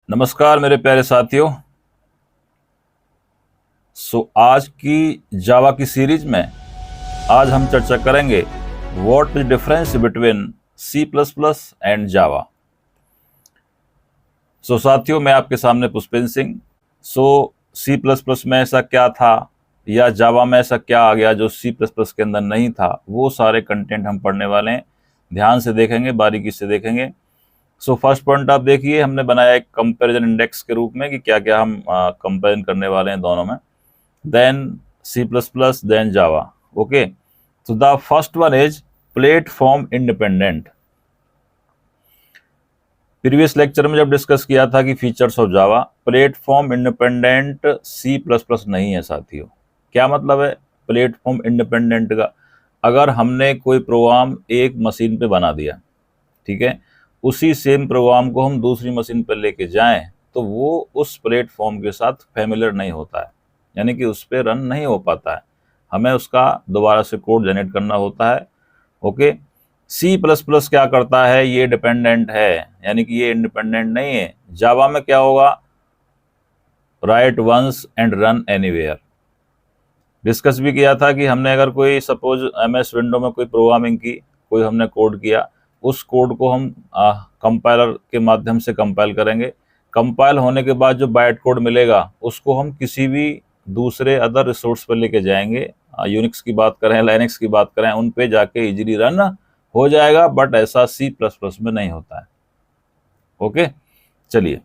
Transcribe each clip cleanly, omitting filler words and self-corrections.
नमस्कार मेरे प्यारे साथियों। आज की जावा की सीरीज में आज हम चर्चा करेंगे what is difference between C plus plus and Java. साथियों, मैं आपके सामने Pushpendra Singh. C plus plus में ऐसा क्या था या जावा में ऐसा क्या आ गया जो सी प्लस प्लस के अंदर नहीं था, वो सारे कंटेंट हम पढ़ने वाले हैं। ध्यान से देखेंगे, बारीकी से देखेंगे। फर्स्ट पॉइंट आप देखिए, हमने बनाया एक कंपैरिजन इंडेक्स के रूप में कि क्या क्या हम कंपेरिजन करने वाले हैं दोनों में। Then C plus plus, then Java. Okay, so the first one is platform independent. Previous lecture में जब डिस्कस किया था कि features of Java, platform independent C plus plus नहीं है साथियों। क्या मतलब है प्लेटफॉर्म इंडिपेंडेंट का? अगर हमने कोई प्रोग्राम एक मशीन पे बना दिया, ठीक है, उसी सेम प्रोग्राम को हम दूसरी मशीन पर लेके जाएं तो वो उस प्लेटफॉर्म के साथ फैमिलियर नहीं होता है, यानी कि उस पर रन नहीं हो पाता है। हमें उसका दोबारा से कोड जनरेट करना होता है। ओके, सी प्लस प्लस क्या करता है, ये डिपेंडेंट है, यानी कि ये इंडिपेंडेंट नहीं है। जावा में क्या होगा, write once and run anywhere. Discuss भी किया था कि हमने अगर कोई सपोज एमएस विंडो में कोई प्रोग्रामिंग की, कोई हमने कोड किया, उस कोड को हम कंपाइलर के माध्यम से कंपाइल करेंगे। कंपाइल होने के बाद जो बाइट कोड मिलेगा उसको हम किसी भी दूसरे अदर रिसोर्स पर लेके जाएंगे। यूनिक्स की बात करें, लाइनेक्स की बात करें, उन पे जाके इजीली रन हो जाएगा। बट ऐसा सी प्लस प्लस में नहीं होता है। ओके, चलिए।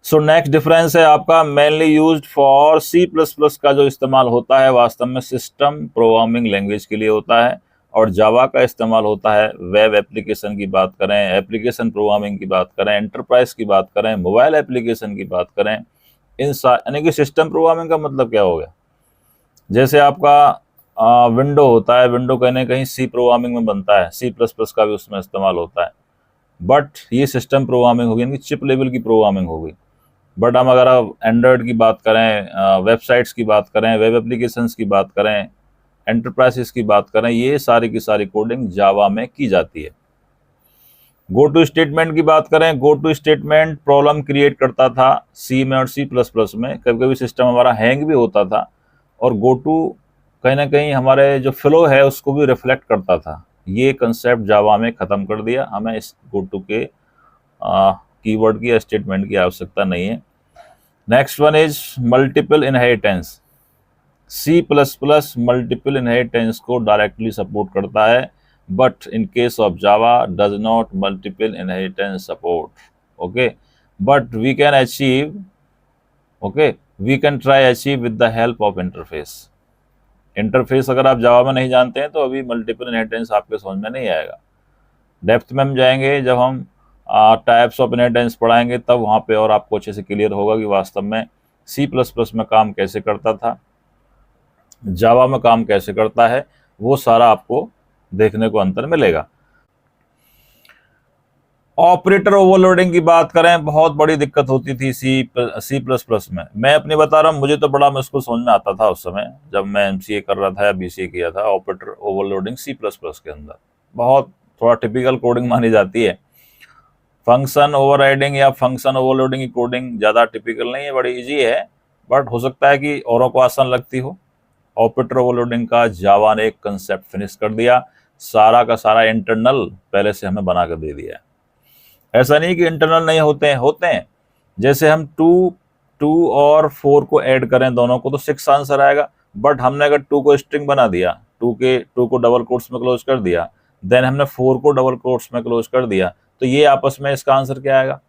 नेक्स्ट डिफरेंस है आपका, mainly used for C plus plus का जो इस्तेमाल होता है वास्तव में सिस्टम प्रोग्रामिंग लैंग्वेज के लिए होता है, और जावा का इस्तेमाल होता है वेब एप्लीकेशन की बात करें, एप्लीकेशन प्रोग्रामिंग की बात करें, एंटरप्राइज की बात करें, मोबाइल एप्लीकेशन की बात करें। यानी कि सिस्टम प्रोग्रामिंग का मतलब क्या हो गया, जैसे आपका विंडो होता है, विंडो कहीं ना कहीं सी प्रोग्रामिंग में बनता है, सी प्लस प्लस का भी उसमें इस्तेमाल होता है। बट ये सिस्टम प्रोग्रामिंग होगी, यानी कि चिप लेवल की प्रोग्रामिंग होगी। बट हम अगर आप एंड्रॉयड की बात करें, वेबसाइट्स की बात करें, वेब एप्लीकेशंस की बात करें, एंटरप्राइजेस की बात करें, ये सारी की सारी कोडिंग जावा में की जाती है। गो टू स्टेटमेंट की बात करें, go to statement problem create करता था सी में और सी प्लस प्लस में। कभी कभी सिस्टम हमारा हैंग भी होता था, और गो टू कहीं ना कहीं हमारे जो फ्लो है उसको भी रिफ्लेक्ट करता था। ये कंसेप्ट जावा में ख़त्म कर दिया, हमें इस गो टू के कीवर्ड की या स्टेटमेंट की आवश्यकता नहीं है। Next one is multiple inheritance. C plus plus multiple inheritance को डायरेक्टली सपोर्ट करता है, but in case of Java does not multiple inheritance support. Okay, but we can achieve, okay, we can try achieve with the help of interface. Interface अगर आप जावा में नहीं जानते हैं तो अभी मल्टीपल इनहेरिटेंस आपके समझ में नहीं आएगा। डेप्थ में हम जाएंगे जब हम टाइप्स ऑफ इनहेरिटेंस पढ़ाएंगे, तब वहाँ पे और आपको अच्छे से क्लियर होगा कि वास्तव में सी प्लस प्लस में काम कैसे करता था, जावा में काम कैसे करता है, वो सारा आपको देखने को अंतर मिलेगा। ऑपरेटर ओवरलोडिंग की बात करें, बहुत बड़ी दिक्कत होती थी सी प्लस प्लस में। मैं अपनी बता रहा हूँ, मुझे तो बड़ा मुश्किल समझ में आता था उस समय जब मैं एमसीए कर रहा था या बीसीए किया था। Operator overloading C plus plus के अंदर बहुत थोड़ा टिपिकल कोडिंग मानी जाती है। फंक्शन ओवरराइडिंग या फंक्शन ओवरलोडिंग की कोडिंग ज़्यादा टिपिकल नहीं है, बड़ी इजी है, बट हो सकता है कि औरों को आसान लगती हो। ऑपरेटर ओवरलोडिंग का जावा ने एक कंसेप्ट फिनिश कर दिया, सारा का सारा इंटरनल पहले से हमें बना कर दे दिया है। ऐसा नहीं कि इंटरनल नहीं होते हैं। जैसे हम 2 और 4 को ऐड करें दोनों को तो 6 आंसर आएगा, बट हमने अगर 2 को स्ट्रिंग बना दिया, 2 को डबल कोट्स में क्लोज कर दिया, देन हमने 4 को डबल कोट्स में क्लोज कर दिया, तो ये आपस में इसका आंसर क्या आएगा?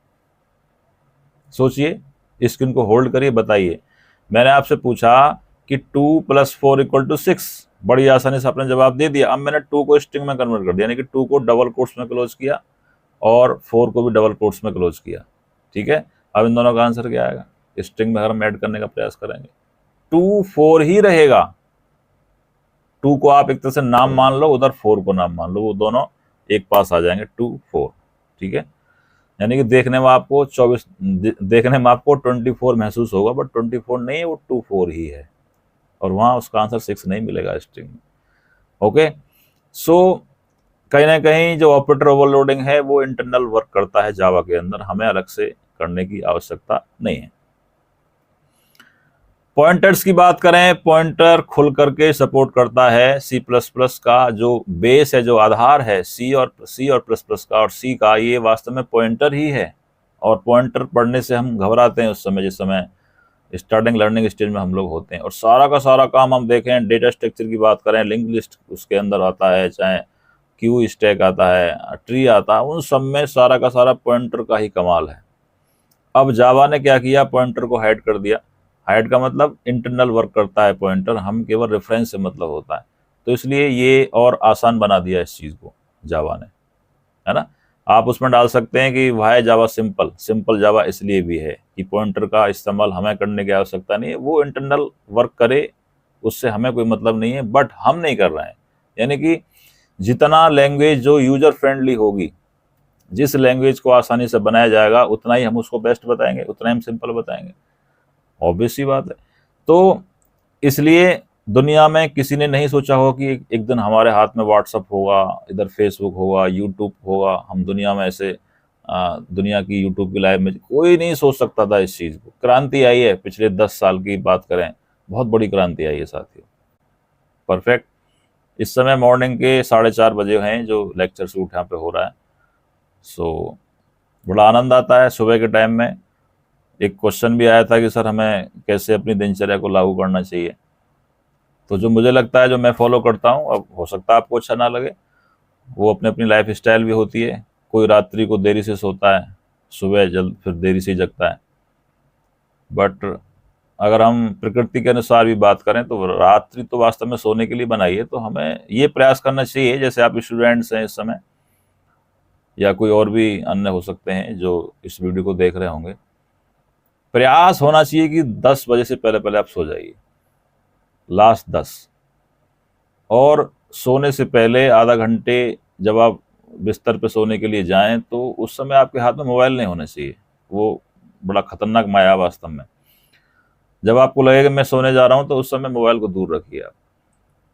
सोचिए, स्क्रीन को होल्ड करिए, बताइए। मैंने आपसे पूछा कि 2 + 4 = 6, बड़ी आसानी से आपने जवाब दे दिया। अब मैंने 2 को स्ट्रिंग में कन्वर्ट कर दिया, यानी कि 2 को डबल कोट्स में क्लोज किया और 4 को भी डबल कोट्स में क्लोज किया। ठीक है, अब इन दोनों का आंसर क्या आएगा? स्ट्रिंग में अगर हम ऐड करने का प्रयास करेंगे 2 4 ही रहेगा। 2 को आप एक तरह से नाम मान लो, उधर 4 को नाम मान लो, वो दोनों एक पास आ जाएंगे, 2 4। ठीक है, यानी कि देखने में आपको 24 महसूस होगा, बट 24 नहीं है, वो 2 4 ही है, और वहां उसका आंसर 6 नहीं मिलेगा स्ट्रिंग में। ओके, सो कहीं ना कहीं जो ऑपरेटर ओवरलोडिंग है वो इंटरनल वर्क करता है जावा के अंदर, हमें अलग से करने की आवश्यकता नहीं है। पॉइंटर्स की बात करें, पॉइंटर खुल करके सपोर्ट करता है सी प्लस प्लस का जो बेस है, जो आधार है सी और प्लस प्लस का और सी का, ये वास्तव में पॉइंटर ही है। और पॉइंटर पढ़ने से हम घबराते हैं उस समय, जिस समय स्टार्टिंग लर्निंग स्टेज में हम लोग होते हैं। और सारा का सारा काम हम देखें, डेटा स्ट्रक्चर की बात करें, लिंक लिस्ट उसके अंदर आता है, चाहे क्यू स्टैक आता है, ट्री आता है, उन सब में सारा का सारा पॉइंटर का ही कमाल है। अब जावा ने क्या किया, पॉइंटर को हाइड कर दिया। हाइड का मतलब इंटरनल वर्क करता है पॉइंटर, हम केवल रेफरेंस से मतलब होता है। तो इसलिए ये और आसान बना दिया इस चीज़ को जावा ने, है ना। आप उसमें डाल सकते हैं कि वाई जावा सिंपल जावा इसलिए भी है कि पॉइंटर का इस्तेमाल हमें करने की आवश्यकता नहीं है, वो इंटरनल वर्क करे, उससे हमें कोई मतलब नहीं है, बट हम नहीं कर रहे हैं। यानी कि जितना लैंग्वेज जो यूजर फ्रेंडली होगी, जिस लैंग्वेज को आसानी से बनाया जाएगा, उतना ही हम उसको बेस्ट बताएंगे, उतना ही हम सिंपल बताएंगे, ऑब्वियस सी बात है। तो इसलिए दुनिया में किसी ने नहीं सोचा हो कि एक दिन हमारे हाथ में व्हाट्सअप होगा, इधर फेसबुक होगा, यूट्यूब होगा, हम दुनिया में ऐसे दुनिया की यूट्यूब की लाइव में, कोई नहीं सोच सकता था इस चीज़ को। क्रांति आई है, पिछले 10 साल की बात करें, बहुत बड़ी क्रांति आई है साथियों। परफेक्ट। इस समय मॉर्निंग के 4:30 बजे हैं जो लेक्चर शूट यहाँ पे हो रहा है। सो बड़ा आनंद आता है। सुबह के टाइम में एक क्वेश्चन भी आया था कि सर हमें कैसे अपनी दिनचर्या को लागू करना चाहिए। तो जो मुझे लगता है, जो मैं फॉलो करता हूँ, अब हो सकता है आपको अच्छा ना लगे, वो अपनी अपनी लाइफ स्टाइल भी होती है। कोई रात्रि को देरी से सोता है, सुबह जल्द फिर देरी से जगता है। बट अगर हम प्रकृति के अनुसार भी बात करें तो रात्रि तो वास्तव में सोने के लिए बनाई है। तो हमें ये प्रयास करना चाहिए, जैसे आप स्टूडेंट्स हैं इस समय, या कोई और भी अन्य हो सकते हैं जो इस वीडियो को देख रहे होंगे, प्रयास होना चाहिए कि 10 बजे से पहले पहले आप सो जाइए, लास्ट 10। और सोने से पहले आधा घंटे जब आप बिस्तर पे सोने के लिए जाएं, तो उस समय आपके हाथ में मोबाइल नहीं होना चाहिए। वो बड़ा खतरनाक माया है वास्तव में। जब आपको लगेगा मैं सोने जा रहा हूं, तो उस समय मोबाइल को दूर रखिए आप।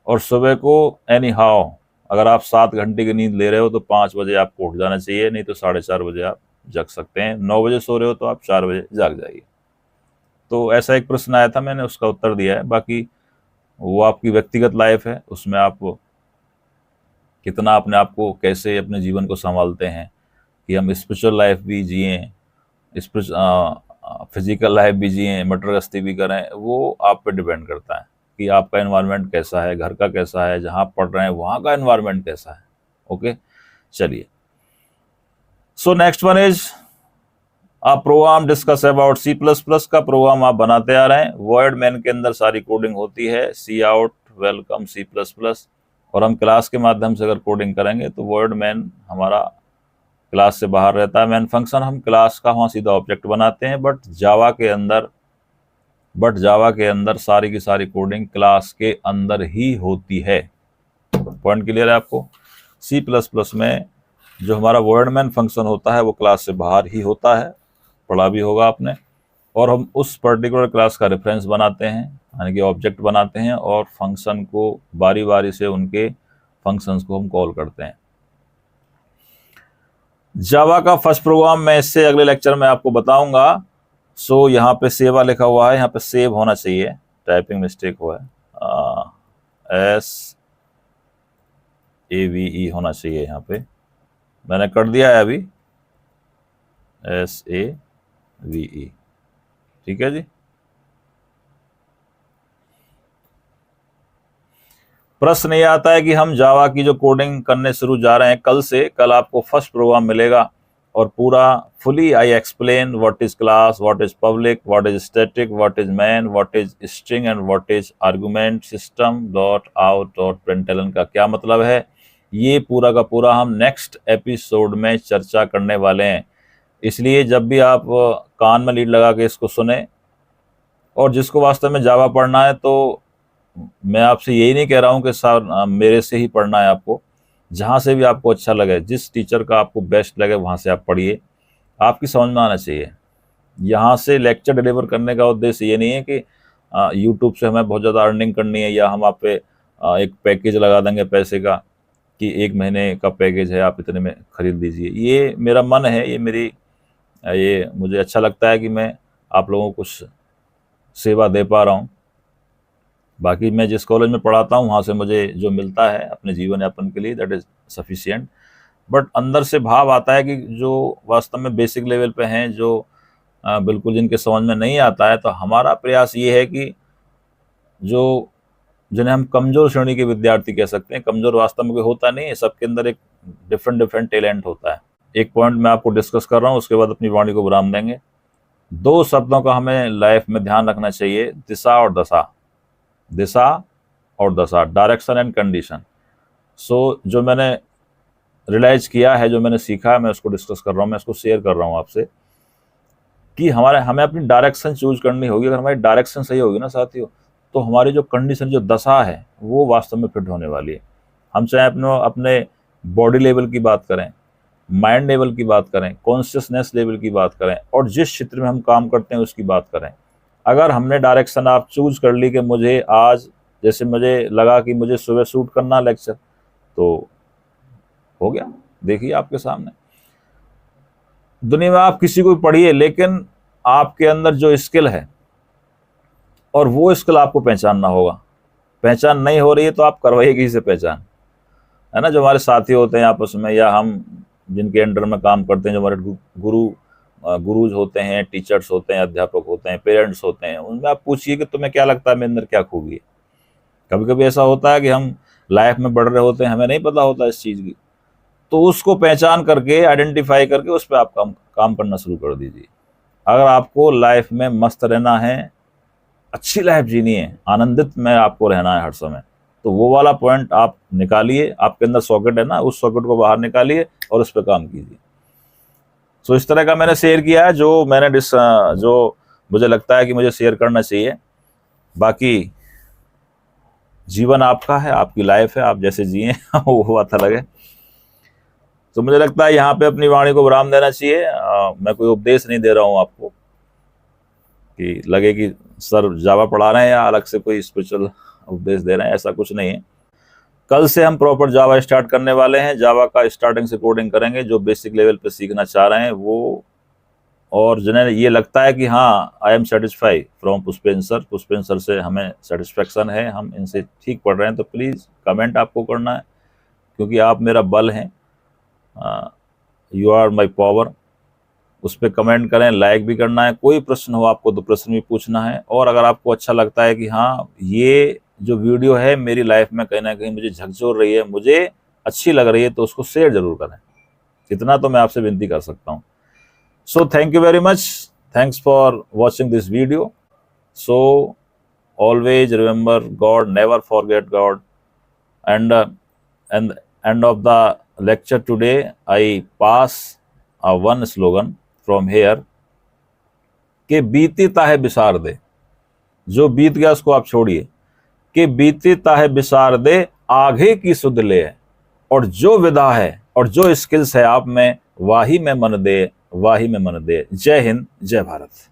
और सुबह को एनी हाउ, अगर आप 7 घंटे की नींद ले रहे हो तो 5 बजे आपको उठ जाना चाहिए, नहीं तो 4:30 बजे आप जग सकते हैं। 9 बजे सो रहे हो तो आप 4 बजे जाग जाइए। तो ऐसा एक प्रश्न आया था, मैंने उसका उत्तर दिया है। बाकी वो आपकी व्यक्तिगत लाइफ है, उसमें आप कितना अपने आप को, कैसे अपने जीवन को संभालते हैं, कि हम स्पिरिचुअल लाइफ भी जिए, फिजिकल लाइफ भी जिए, मटर गश्ती भी करें, वो आप पे डिपेंड करता है कि आपका एनवायरनमेंट कैसा है, घर का कैसा है, जहाँ आप पढ़ रहे हैं वहाँ का एनवायरनमेंट कैसा है। ओके, चलिए। सो नेक्स्ट वन इज आप program discuss about C plus plus का प्रोग्राम आप बनाते आ रहे हैं। वर्ड मैन के अंदर सारी कोडिंग होती है, C out, welcome, C plus plus. और हम क्लास के माध्यम से अगर कोडिंग करेंगे तो वर्ड मैन हमारा क्लास से बाहर रहता है। मैन फंक्शन हम क्लास का वहाँ सीधा ऑब्जेक्ट बनाते हैं, बट जावा के अंदर सारी की सारी कोडिंग क्लास के अंदर ही होती है। पॉइंट क्लियर है आपको। सी प्लस प्लस में जो हमारा वर्ड मैन फंक्शन होता है वो क्लास से बाहर ही होता है, पढ़ा भी होगा आपने। और हम उस पर्टिकुलर क्लास का रेफरेंस बनाते हैं, यानी कि ऑब्जेक्ट बनाते हैं, और फंक्शन को बारी बारी से उनके फंक्शंस को हम कॉल करते हैं। जावा का फर्स्ट प्रोग्राम मैं इससे अगले लेक्चर में आपको बताऊंगा। सो यहाँ पे सेवा लिखा हुआ है, यहाँ पे सेव होना चाहिए, टाइपिंग मिस्टेक हुआ है, SAVE होना चाहिए। यहाँ पे मैंने कर दिया है अभी, SAVE, ठीक है जी। प्रश्न ये आता है कि हम जावा की जो कोडिंग करने शुरू जा रहे हैं कल से, कल आपको फर्स्ट प्रोग्राम मिलेगा और पूरा fully I explain what is class, what is public, what is static, what is man, what is string and what is argument, system dot out dot println का क्या मतलब है, ये पूरा का पूरा हम नेक्स्ट एपिसोड में चर्चा करने वाले हैं। इसलिए जब भी आप कान में लीड लगा के इसको सुने, और जिसको वास्तव में जावा पढ़ना है, तो मैं आपसे यही नहीं कह रहा हूँ कि सर मेरे से ही पढ़ना है आपको, जहाँ से भी आपको अच्छा लगे, जिस टीचर का आपको बेस्ट लगे वहाँ से आप पढ़िए, आपकी समझ में आना चाहिए। यहाँ से लेक्चर डिलीवर करने का उद्देश्य ये नहीं है कि यूट्यूब से हमें बहुत ज़्यादा अर्निंग करनी है, या हम आप पे एक पैकेज लगा देंगे पैसे का कि 1 महीने का पैकेज है, आप इतने में खरीद लीजिए। ये मेरा मन है, ये मुझे अच्छा लगता है कि मैं आप लोगों को कुछ सेवा दे पा रहा हूँ। बाकी मैं जिस कॉलेज में पढ़ाता हूँ वहाँ से मुझे जो मिलता है अपने जीवन यापन के लिए, दैट इज़ सफिशिएंट। बट अंदर से भाव आता है कि जो वास्तव में बेसिक लेवल पे हैं, जो बिल्कुल जिनके समझ में नहीं आता है, तो हमारा प्रयास ये है कि जो जिन्हें हम कमज़ोर श्रेणी के विद्यार्थी कह सकते हैं, कमज़ोर वास्तव में कोई होता नहीं है, सबके अंदर एक डिफरेंट टैलेंट होता है। एक पॉइंट मैं आपको डिस्कस कर रहा हूँ, उसके बाद अपनी वाणी को विराम देंगे। 2 शब्दों का हमें लाइफ में ध्यान रखना चाहिए, दिशा और दशा। दिशा और दशा, डायरेक्शन एंड कंडीशन। सो जो मैंने रियलाइज़ किया है, जो मैंने सीखा है, मैं उसको डिस्कस कर रहा हूँ, मैं इसको शेयर कर रहा हूँ आपसे कि हमें अपनी डायरेक्शन चूज करनी होगी। अगर हमारी डायरेक्शन सही होगी ना साथियों, तो हमारी जो कंडीशन, जो दशा है, वो वास्तव में फिट होने वाली है। हम चाहे अपने बॉडी लेवल की बात करें, माइंड लेवल की बात करें, कॉन्शियसनेस लेवल की बात करें, और जिस क्षेत्र में हम काम करते हैं उसकी बात करें, अगर हमने डायरेक्शन आप चूज कर ली कि मुझे आज, जैसे मुझे लगा कि मुझे सुबह शूट करना लेक्चर, तो हो गया। देखिए आपके सामने दुनिया में आप किसी को भी पढ़िए, लेकिन आपके अंदर जो स्किल है, और वो स्किल आपको पहचानना होगा। पहचान नहीं हो रही है तो आप करवाइए किसी से पहचान, है ना। जो हमारे साथी होते हैं आपस में, या हम जिनके अंडर में काम करते हैं, जो हमारे गुरुज होते हैं, टीचर्स होते हैं, अध्यापक होते हैं, पेरेंट्स होते हैं, उनमें आप पूछिए कि तुम्हें क्या लगता है मेरे अंदर क्या खूबी है। कभी कभी ऐसा होता है कि हम लाइफ में बढ़ रहे होते हैं, हमें नहीं पता होता इस चीज़ की, तो उसको पहचान करके, आइडेंटिफाई करके उस पर आप काम करना शुरू कर दीजिए। अगर आपको लाइफ में मस्त रहना है, अच्छी लाइफ जीनी है, आनंदित में आपको रहना है हर समय, तो वो वाला पॉइंट आप निकालिए। आपके अंदर सॉकेट है ना, उस सॉकेट को बाहर निकालिए और उस पर काम कीजिए। सो इस तरह का मैंने शेयर किया है, जो मुझे लगता है कि मुझे शेयर करना चाहिए। बाकी जीवन आपका है, आपकी लाइफ है, आप जैसे जिए वो बात अलग है। तो मुझे लगता है यहाँ पे अपनी वाणी को विराम देना चाहिए। मैं कोई उपदेश नहीं दे रहा हूँ आपको कि लगे कि सर जावा पढ़ा रहे हैं या अलग से कोई स्पिरिचुअल उपदेश दे रहे हैं, ऐसा कुछ नहीं है। कल से हम प्रॉपर जावा स्टार्ट करने वाले हैं। जावा का स्टार्टिंग से कोडिंग करेंगे। जो बेसिक लेवल पे सीखना चाह रहे हैं वो, और जिन्हें ये लगता है कि हाँ I am satisfy from Pushpendra sir से हमें सेटिस्फेक्शन है, हम इनसे ठीक पढ़ रहे हैं, तो प्लीज़ कमेंट आपको करना है, क्योंकि आप मेरा बल हैं, यू आर माई पावर। उस पर कमेंट करें, लाइक भी करना है। कोई प्रश्न हो आपको तो प्रश्न भी पूछना है। और अगर आपको अच्छा लगता है कि हाँ ये जो वीडियो है मेरी लाइफ में कहीं ना कहीं मुझे झकझोर रही है, मुझे अच्छी लग रही है, तो उसको शेयर जरूर करें। इतना तो मैं आपसे विनती कर सकता हूँ। So thank you very much, thanks for watching this video. So always remember God, never forget God. And end of the lecture today I pass a one slogan from here कि बीती ताहे बिसार दे। जो बीत गया उसको आप छोड़िए, कि बीती ताहे बिसार दे, आगे की सुध ले, और जो विधा है और जो स्किल्स है आप में, वाही में मन दे, वाही में मन दे। जय हिंद, जय भारत।